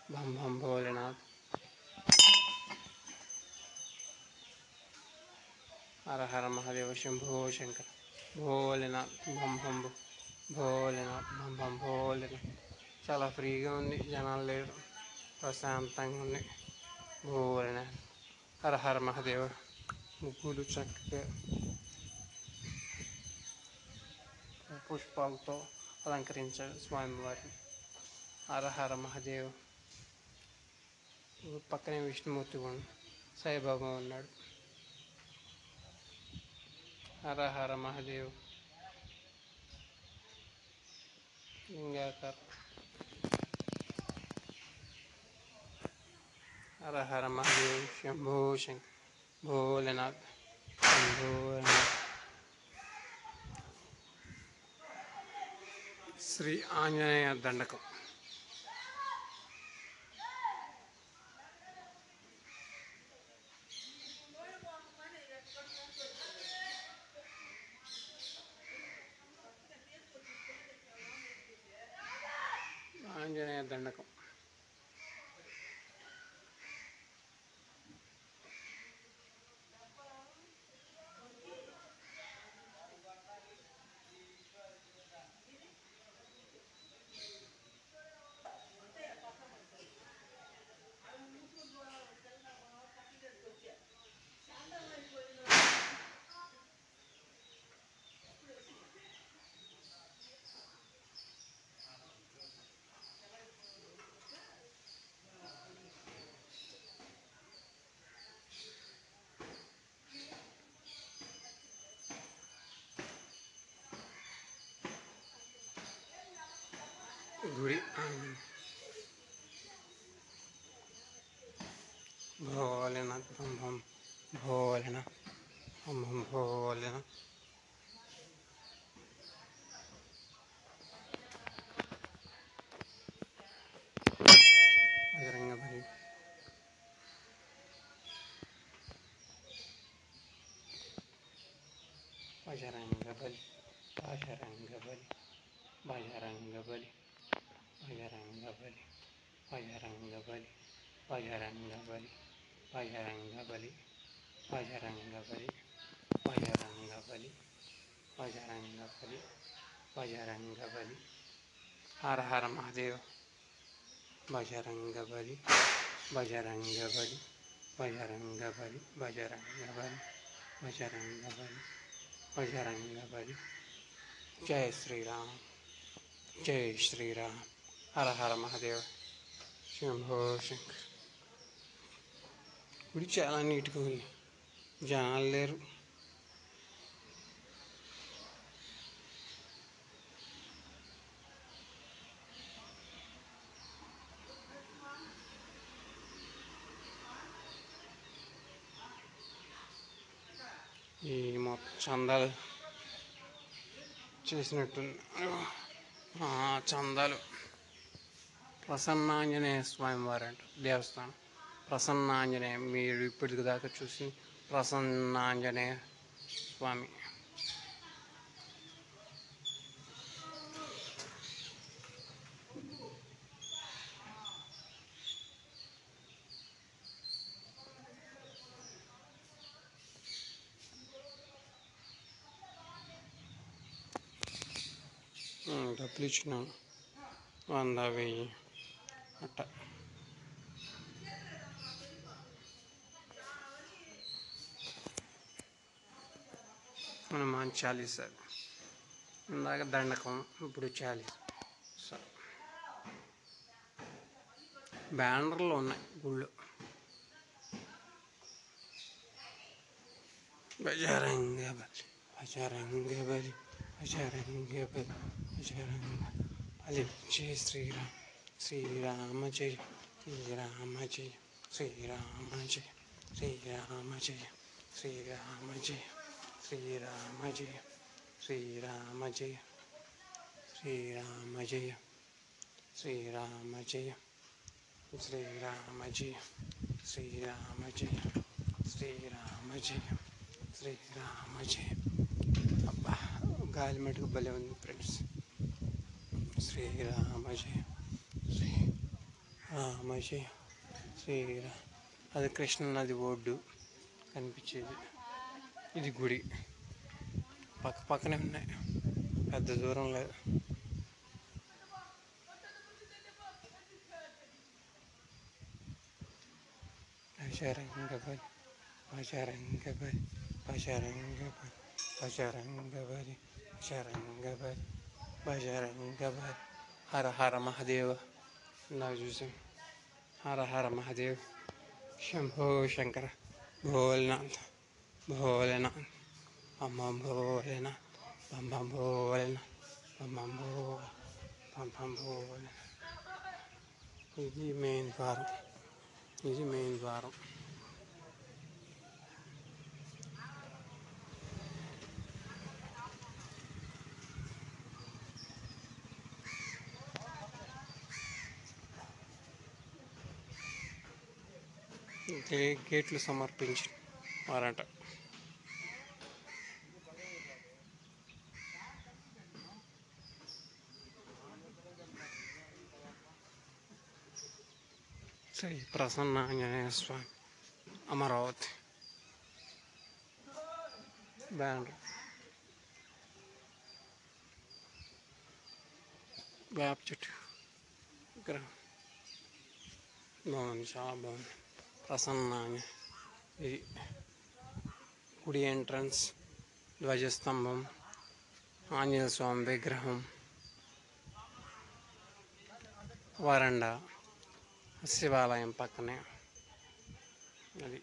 भम भम भोलेनाथ। हर हर महादेव शंभो शंकर भोलेनाथ भम भम भोलेनाथ भम भम भोलेनाथ। చాలా ఫ్రీగా ఉంది, జనాలు లేరు, ప్రశాంతంగా ఉంది. భోలేనాథ్ హర హర మహాదేవ. ముగ్గులు చక్కగా పుష్పాలతో అలంకరించాడు స్వామివారిని. హర హర మహాదేవ్. పక్కనే విష్ణుమూర్తి సాయిబాబా ఉన్నాడు. హర హర మహాదేవ్. లింగాకర్. హర హర మహాదేవ్ శంభో శంకర్ భోలేనాథ్ భోలేనాథ్. శ్రీ ఆంజనేయ దండకం. ఆంజనేయ దండకం. గుడి భోలేనాథ్ భం భం భోలేనాథ్ భం భం భోలేనాథ్. బజరంగబలి. బజరంగబలి బజరంగబలి బజరంగబలి బజరంగబలి బజరంగబలి బజరంగబలి బజరంగబలి బజరంగబలి బజరంగబలి బజరంగబలి బజరంగబలి. హర హర మహాదేవ్. బజరంగబలి బజరంగబలి బజరంగబలి బజరంగబలి బజరంగబలి బజరంగబలి. జై శ్రీరామ్ జై శ్రీరామ్. హర హర మహాదేవ్ శంభో శంకర్. గుడి చాలా నీట్గా ఉంది, జనాలు లేరు. ఈ మొత్తం చందాలు చేసినట్టు చందాలు. ప్రసన్నాంజనేయ స్వామి వారంట దేవస్థానం. ప్రసన్నాంజనేయ, మీరు ఇప్పటిదాకా చూసి ప్రసన్నాంజనేయ స్వామి. డబ్బులు ఇచ్చినాను, 100, 1000 అట్ట. హనుమాన్ చాలీసా, ఇందాక దండకం, ఇప్పుడు చాలీసా. బ్యానర్లు ఉన్నాయి గుళ్ళు. బజరంగబలి బజరంగబలి బజరంగబలి బజరంగబలి. జై శ్రీరామ్ శ్రీరామ జయ శ్రీరామ జయ శ్రీరామ జయ శ్రీరామ జయ శ్రీరామ జయ శ్రీరామ జయ శ్రీరామ జయ శ్రీరామ జయ శ్రీరామ జయ శ్రీరామ జయ శ్రీరామ జయ శ్రీరామ జయ శ్రీరామ జయ. అబ్బా, గాలి మటుకు భలే ఉంది ఫ్రెండ్స్. శ్రీరామ జయ శ్రీ రామజయ శ్రీరా. అది కృష్ణ నది ఒడ్డు కనిపించేది. ఇది గుడి పక్క పక్కనే ఉన్నాయి, పెద్ద దూరం లేదు. బజరంగబలి బజరంగబలి బజరంగబలి బజరంగబలి బజరంగబలి బజరంగబలి. హర హర మహాదేవ. ఇందాక చూసాం. హర హర మహాదేవ్. శంభో శంకర. భోలేనాథ్ భోలేనాథ్ బం భోలేనాథ్ బం భోలేనాథ్ బం భోలేనాథ్. ఇది మెయిన్ ద్వారం. ఇది మెయిన్ ద్వారం. గేట్లు సమర్పించి వారంట. శ్రీ ప్రసన్న ఆంజనేయ స్వామి అమరావతి బ్యానర్. వేప చెట్టు విగ్రహం బాగుంది, చాలా బాగుంది. ప్రసన్న ఇది గుడి ఎంట్రన్స్. ధ్వజస్తంభం, ఆంజనేయ స్వామి విగ్రహం, వరండా, శివాలయం పక్కనే అది.